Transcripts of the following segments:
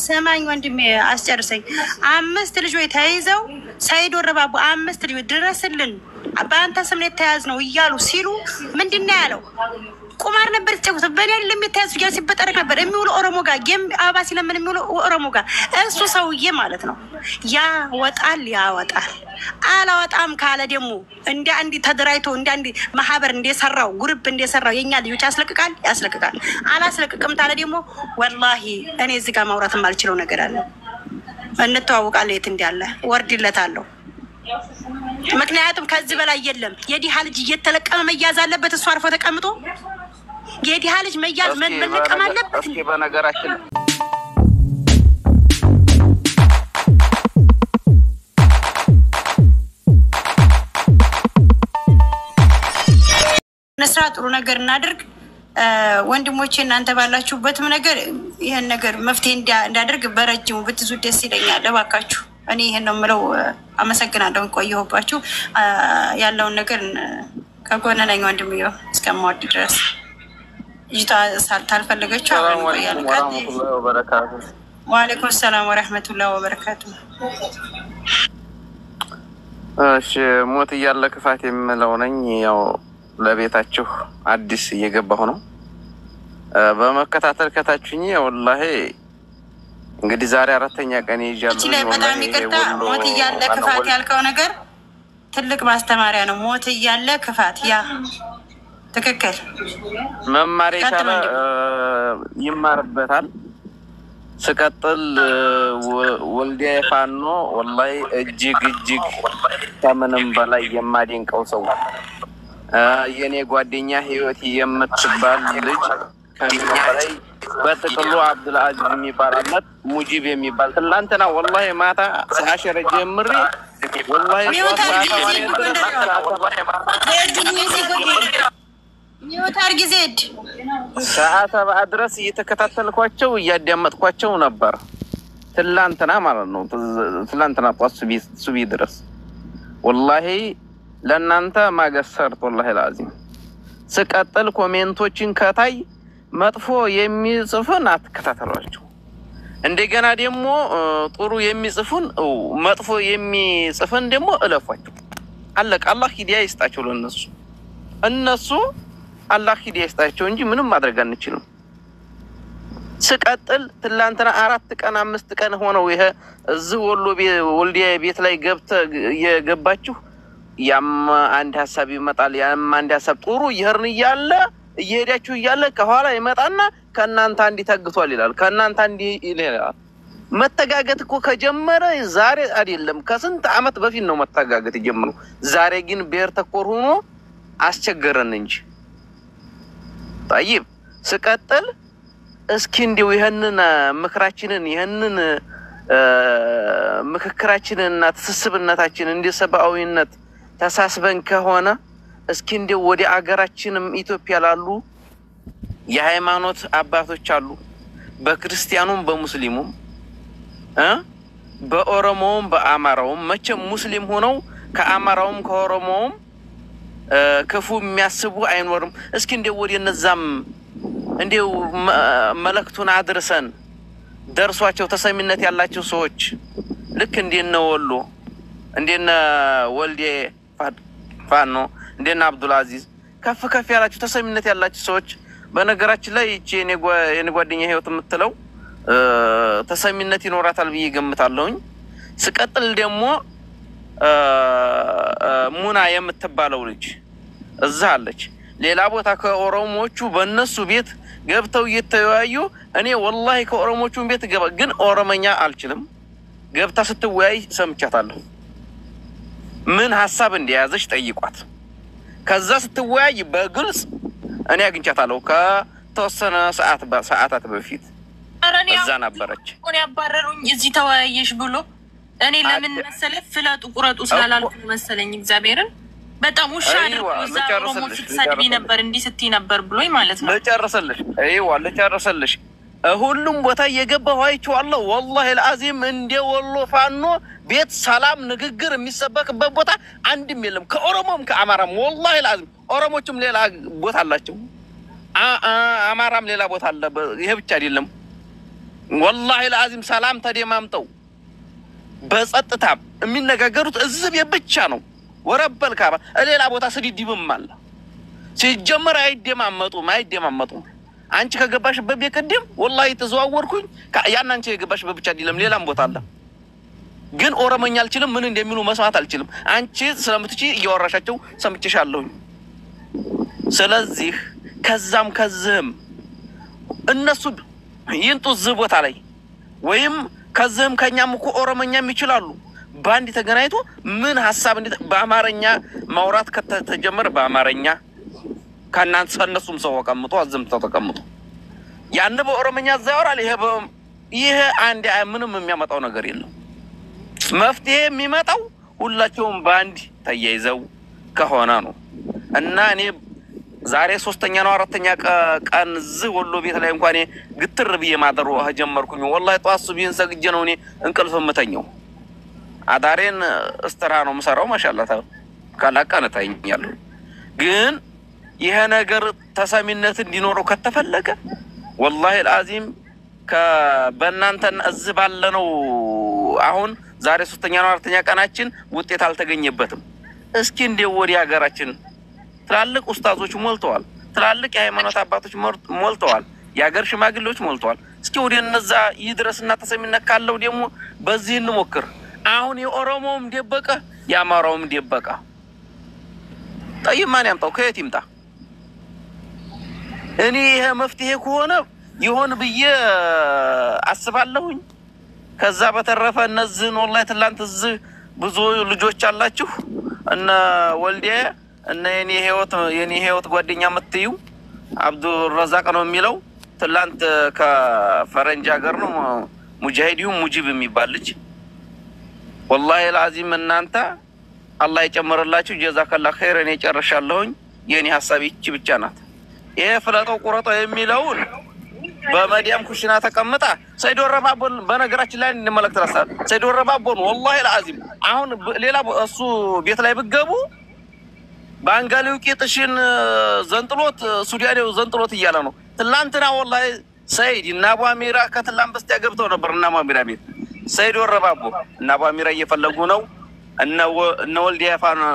ሰማኝ ወንድሜ አስጨርሰኝ። 5 ልጆች ተይዘው ሳይድ ወረባቡ 5 ልጆች ድረስልን በአንተ ስም ነው የተያዝነው እያሉ ሲሉ ምንድነው ያለው? ቁማር ነበር ሲጨቁት በእኔ አይደለም የተያዙ እያሉ ሲበጠረቅ ነበር የሚውሉ ኦሮሞ ጋር አበባ ሲለምን የሚውሉ ኦሮሞ ጋር እሱ ሰውዬ ማለት ነው። ያወጣል አላወጣም ካለ ደግሞ እንደ አንዲ ተደራይቶ እንደ አንዲ ማህበር እንደሰራው ግሩፕ እንደሰራው የኛ ልጆች ያስለቅቃል። አላስለቅቅም ታለ ደግሞ ወላሂ እኔ እዚህ ጋር ማውራት የማልችለው ነገር አለ። እንተዋወቃለን የት እንዳለ ወርድለታለሁ። ምክንያቱም ከዚህ በላይ የለም። የዲሃ ልጅ እየተለቀመ መያዝ አለበት። እሱ አርፎ ተቀምጦ የዲሃ ልጅ መያዝ መለቀም አለበት። እስኪ በነገራችን ነስራ ጥሩ ነገር እናድርግ ወንድሞቼ። እናንተ ባላችሁበትም ነገር ይሄን ነገር መፍትሄ እንዳደርግ በረጅሙ ብትዙ ደስ ይለኛል። እባካችሁ እኔ ይሄን ነው የምለው። አመሰግናለሁ። ቆየሁባችሁ። ያለውን ነገር ከጎነ ነኝ ወንድምዬ እስከማወድ ድረስ ይታ ሳልፈልገችው ወአለይኩም ሰላም ወራህመቱላሂ ወበረካቱ። እሺ ሞት እያለ ክፋት የምለው ነኝ። ያው ለቤታችሁ አዲስ እየገባሁ ነው በመከታተል ከታችሁኝ ወላሂ እንግዲህ ዛሬ 4ኛ ቀን ይያያሉ። እቺ ላይ በጣም ይቅርታ ሞት እያለ ክፋት ያልከው ነገር ትልቅ ማስተማሪያ ነው። ሞት እያለ ክፋት ያ ትክክል መማር የቻለ ይማርበታል። ስቀጥል ወልዲያ ፋኖ ወላሂ እጅግ ከምንም በላይ የማደንቀው ሰው የኔ ጓደኛ ህይወት የምትባል ልጅ ከኛ ላይ በጥቅሉ አብዱልአዚዝ የሚባልለት ሙጂብ የሚባል ትላንትና ወላሂ ማታ ሳሸረ ጀምሪ ወላሂ ሰዓት 7 ድረስ እየተከታተልኳቸው እያዳመጥኳቸው ነበር። ትላንትና ማለት ነው። ትላንትና ጧት ሱቢ ድረስ ወላሂ ለእናንተ ማገሰርት ወላሂ ላዚም። ስቀጥል ኮሜንቶችን ከታይ መጥፎ የሚጽፉን አትከታተሏቸው። እንደገና ደግሞ ጥሩ የሚጽፉን መጥፎ የሚጽፉን ደግሞ እለፏቸው። አለቀ። አላህ ሂዳያ ይስጣቸው ለነሱ። እነሱ አላህ ሂዳያ ይስጣቸው እንጂ ምንም ማድረግ አንችልም። ስቀጥል ትላንትና 4 ቀን 5 ቀን ሆነው ይሄ እዚህ ወልዲያ ቤት ላይ የገባችሁ ያም አንድ ሐሳብ ይመጣል። ያም አንድ ሐሳብ ጥሩ ይሄርን ይያለ እየሄዳችሁ እያለ ከኋላ ይመጣና ከናንተ አንዲ ታግቷል ይላል። ከናንተ አንዲ ይላል። መተጋገት እኮ ከጀመረ ዛሬ አይደለም ከስንት አመት በፊት ነው መተጋገት የጀመረው። ዛሬ ግን ብሔር ተኮር ሆኖ አስቸገረን እንጂ طيب ስቀጥል እስኪ እንደው ይሄንን ምክራችንን ይሄንን ምክክራችንንና ተሰስብነታችንን እንደ ሰብአዊነት ተሳስበን ከሆነ እስኪ እንደው ወደ አገራችንም ኢትዮጵያ ላሉ የሃይማኖት አባቶች አሉ በክርስቲያኑም በሙስሊሙም በኦሮሞውም በአማራውም መቼም ሙስሊም ሆነው ከአማራውም ከኦሮሞውም ክፉ የሚያስቡ አይኖርም። እስኪ እንደው ወደ እነዛም እንደው መልእክቱን አድርሰን ደርሷቸው ተሰሚነት ያላቸው ሰዎች ልክ እንደነ ወሎ እንደነ ወልዲያ ፋኖ እንደነ አብዱልአዚዝ ከፍ ያላችሁ ተሰሚነት ያላችሁ ሰዎች በነገራችን ላይ እቺ የኔ ጓደኛ ህይወት የምትለው ተሰሚነት ይኖራታል ብዬ ገምታለሁኝ። ስቀጥል ደግሞ ሙና የምትባለው ልጅ እዛ አለች። ሌላ ቦታ ከኦሮሞቹ በእነሱ ቤት ገብተው እየተወያዩ እኔ ወላሂ ከኦሮሞቹ ቤት ገባ ግን ኦሮሞኛ አልችልም ገብታ ስትወያይ ሰምቻታለሁ። ምን ሐሳብ እንደያዘች ጠይቋት። ከዛ ስትወያይ በግልጽ እኔ አግኝቻታለሁ ከተወሰነ ሰዓታት በፊት እዛ ነበረች። እኔ ያባረሩኝ እዚህ ተወያየሽ ብሎ እኔ ለምን መሰለህ ፍላጡ ቁረጡ ስላላልኩ መሰለኝ እግዚአብሔርን በጣም ውሻ ነው ዛሬ ስትሰድቢ ነበር እንዲህ ስትይ ነበር ብሎኝ ማለት ነው። ለጨረሰልሽ ሁሉም ቦታ እየገባሁ አይቼዋለሁ። ወላሂ العظيم እንደ ወሎ ፋኖ ቤት ሰላም ንግግር የሚሰበክበት ቦታ አንድም የለም ከኦሮሞም ከአማራም። ወላሂ العظيم ኦሮሞቹም ሌላ ቦታ አላቸው አማራም ሌላ ቦታ አለ። ይሄ ብቻ አይደለም። ወላሂ ለአዚም ሰላም ተደማምጠው በጸጥታ የሚነጋገሩት እዚህ ብቻ ነው። ወረበል ካባ ሌላ ቦታ ስዲድብም አለ። ሲጀመር አይደማመጡም። አንቺ ከገባሽበት በቀደም ወላሂ ተዘዋወርኩኝ። ያን አንቺ የገባሽበት ብቻ አይደለም ሌላም ቦታ አለ። ግን ኦሮሞኛ አልችልም፣ ምን እንደሚሉ መስማት አልችልም። አንቺ ስለምትጪ እያወራሻቸው ሰምቼሻለሁኝ። ስለዚህ ከዛም ከዝህም እነሱ ይንጡ እዚህ ቦታ ላይ ወይም ከዝህም ከኛም እኮ ኦሮሞኛም ይችላሉ። ባንዲ ተገናኝቶ ምን ሐሳብ እንዴት በአማርኛ ማውራት ከተጀመረ በአማርኛ ከናንተ ሰነሱም ሰው ተቀምጦ አዝም ተቀምጦ ያን በኦሮሞኛ ያወራል። ይሄ አንድ ምንም የሚያመጣው ነገር የለም። መፍትሄ የሚመጣው ሁላቸውም ባንዲ ተያይዘው ከሆነ ነው። እና እኔ ዛሬ 3ኛ ነው 4ኛ ቀን እዚህ ወሎ ቤት ላይ እንኳን ግትር ብዬ ማደሩ ጀመርኩኝ። ወላሂ ጧሱ ቢን ሰግጄ ነው እኔ እንቅልፍ የምተኛው። አዳሬን እስተራ ነው የምሰራው። ማሻአላህ ካላቀነ ታይኛለሁ። ግን ይሄ ነገር ተሰሚነት እንዲኖረው ከተፈለገ ወላሂ العظيم በእናንተና እዚህ ባለነው አሁን ዛሬ 3ኛ ነው 4ኛ ቀናችን ውጤት አልተገኘበትም። እስኪ እንደው ወዲ ሀገራችን ትላልቅ ኡስታዞች ሞልተዋል። ትላልቅ የሃይማኖት አባቶች ሞልተዋል። የሀገር ሽማግሌዎች ሞልተዋል። እስኪ ወዲ እነዛ ይድረስና ተሰሚነት ካለው ደግሞ በዚህ እንሞክር። አሁን የኦሮሞም ደበቀ የአማራውም ደበቀ። ጠይማን ያምጣው ከየት ይምጣ? እኔ ይሄ መፍትሄ ከሆነ ይሆን ብዬ አስባለሁኝ። ከዛ በተረፈ እነዚህን ወላሂ ትላንት እዚህ ብዙ ልጆች አላችሁ እና ወልዲያ እና የኔ ህይወት ጓደኛ የምትዩ አብዱረዛቅ ነው የሚለው ትላንት ከፈረንጅ ሀገር ነው ሙጃሂዲው ሙጂብ የሚባል ልጅ ወላሂ العظيم እናንተ አላህ ይጨምርላችሁ ጀዛከላ ኸይር። እኔ ጨርሻለሁኝ። የኔ ሐሳብ ይቺ ብቻ ናት። ይሄ ፍለጠው ቁረጠው የሚለውን በመዲያም ኩሽና ተቀምጣ ሰይድ ወረባቦን በነገራችን ላይ እንመለከት ራሳል ሰይድ ወረባቦን ወላሂ العظيم አሁን ሌላ እሱ ቤት ላይ ብገቡ ባንጋሊው ቂጥሽን ዘንጥሎት ሱዳኔው ዘንጥሎት እያለ ነው። ትላንትና ወላሂ ሰይድ እና አቡ አሚራ ከትላንት በስቲያ ገብተው ነበር እና አቡ አሚራ ቤት ሰይድ ወረባቦ እና አቡ አሚራ እየፈለጉ ነው። እነ ወልዲያ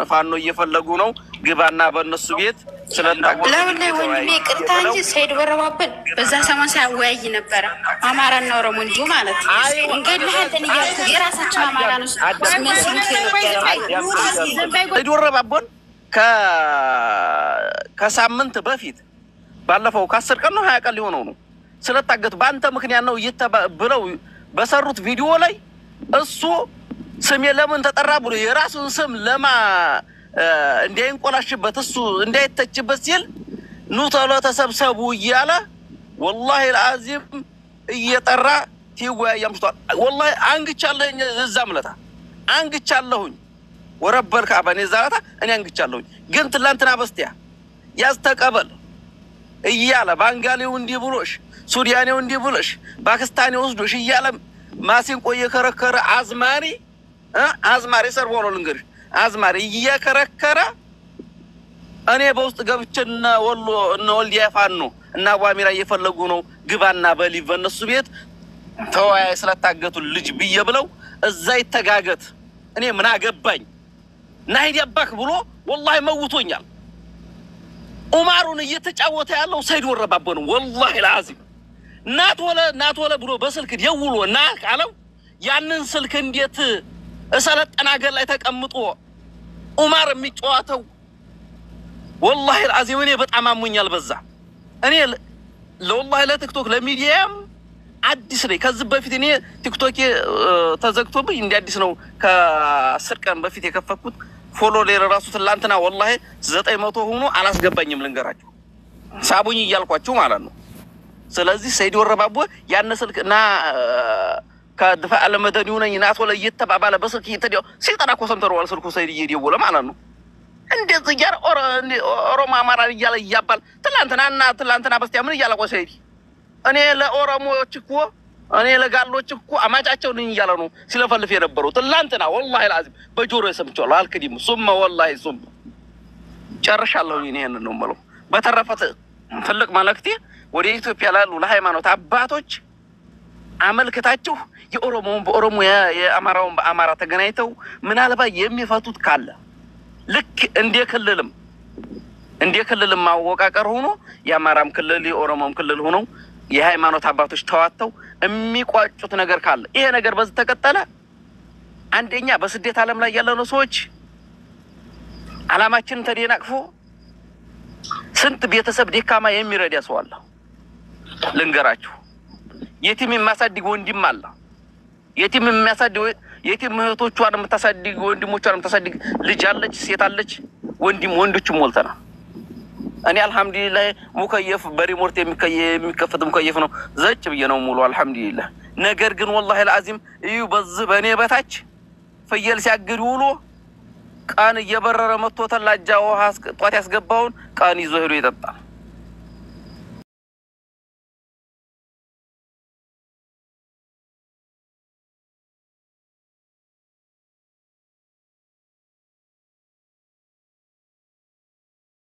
ፋኖ እየፈለጉ ነው። ግባና በእነሱ ቤት ስለታገ ለምን ወንድሜ ቅርታ እንጂ ሰይድ ወረባቦን በዛ ሰሞን ሳይወያይ ነበር። አማራና ኦሮሞ እንጂ ማለት ነው። እንግዲህ ሀተን የራሳቸው አማራ ነው ስሜት ነው። ሰይድ ወረባቦን ከሳምንት በፊት ባለፈው ከ10 ቀን ነው 20 ቀን ሊሆነው ነው ስለታገቱ በአንተ ምክንያት ነው ብለው በሰሩት ቪዲዮ ላይ እሱ ስም ለምን ተጠራ ብሎ የራሱን ስም ለማ እንዳይንቆላሽበት እሱ እንዳይተችበት ሲል ኑ ተሎ ተሰብሰቡ እያለ ወላሂ العظيم እየጠራ ሲወያይ አምስቷል። ወላሂ አንግቻለሁኝ እዛምለታ አንግቻለሁኝ ወረበል ካባኔ ዛራታ እኔ አንግቻለሁኝ። ግን ትላንትና በስቲያ ያስተቀበል እያለ ባንጋሊው እንዲብሎሽ ሱዳኔው እንዲብሎሽ ፓኪስታኔው ወስዶሽ እያለ ማሲን ቆየ ከረከረ አዝማሪ ሰርቦ ነው ልንገርሽ አዝማሪ እየከረከረ እኔ በውስጥ ገብቼና ወሎ እና ወልዲያ ፋኖ እና አቡ አሚራ እየፈለጉ ነው ግባና በሊ በእነሱ ቤት ተወያይ ስለታገቱ ልጅ ብዬ ብለው እዛ ይተጋገት እኔ ምን አገባኝ ናሂድ ያባክ ብሎ ወላሂ መውቶኛል። ኡማሩን እየተጫወተ ያለው ሰይድ ወረባቦ ነው ወላሂ العظيم ናትወለ ብሎ በስልክ ደውሎ አለው ያንን ስልክ እንዴት እሰለጠና ሀገር ላይ ተቀምጦ ኡማር የሚጫወተው ወላሂ العظيم እኔ በጣም አሞኛል። በዛ እኔ ለወላሂ ለቲክቶክ ለሚዲያም አዲስ ነኝ። ከዚህ በፊት እኔ ቲክቶክ ተዘግቶብኝ እንደ አዲስ ነው ከ10 ቀን በፊት የከፈትኩት ፎሎ ሌላ ራሱ ትላንትና ወላሂ 900 ሆኖ አላስገባኝም ልንገራችሁ ሳቡኝ እያልኳችሁ ማለት ነው። ስለዚህ ሰይድ ወረባቦ ያን ስልክና ከድፋዕ ለመደኒው ነኝ ናትወለ እየተባባለ በስልክ እየተደው ሲጠና እኮ ሰምተረዋል ስልኩ ሰይድ እየደወለ ማለት ነው። እንዴት ይያር ኦሮሞ አማራ እያለ እያባል ትላንትና በስቲያ ምን እያለ ቆይ ሰይድ እኔ ለኦሮሞዎች እኮ እኔ ለጋሎች እኮ አማጫቸው ነኝ እያለ ነው ሲለፈልፍ የነበረው ትላንትና ወላሂ العظيم በጆሮ ሰምቻለሁ። አልከዲም ሱመ ወላሂ ሱመ ጨርሻለሁ። እኔ ይሄን ነው ማለት በተረፈ ትልቅ መልእክቴ ወደ ኢትዮጵያ ላሉ ለሃይማኖት አባቶች አመልክታችሁ የኦሮሞውን በኦሮሞ የአማራውን በአማራ ተገናኝተው ምናልባት የሚፈቱት ካለ ልክ እንደ ክልልም ማወቃቀር ሆኖ የአማራም ክልል የኦሮሞም ክልል ሆኖ የሃይማኖት አባቶች ተዋተው የሚቋጩት ነገር ካለ ይሄ ነገር በዚህ ተከተለ አንደኛ በስደት ዓለም ላይ ያለነው ሰዎች አላማችን ተደናቅፎ ስንት ቤተሰብ ደካማ የሚረዳ ሰው አለ ልንገራችሁ የቲም የሚያሳድግ ወንድም አለ የቲም እህቶቿን የምታሳድግ ወንድሞቿን የምታሳድግ ልጅ አለች ሴት አለች ወንዶችም ሞልተናል እኔ አልহামዱሊላህ ሙከየፍ በሪሞት የሚከፈት ሙከየፍ ነው ዘጭ ብዬ ነው ሙሉ አልহামዱሊላህ ነገር ግን والله العظيم እዩ በዚህ በኔ በታች ፍየል ሲያግድ ውሎ ቃን እየበረረ መጥቶ ተላጃው ጧት ያስገባውን ቃን ይዞ ሄዶ ይጠጣል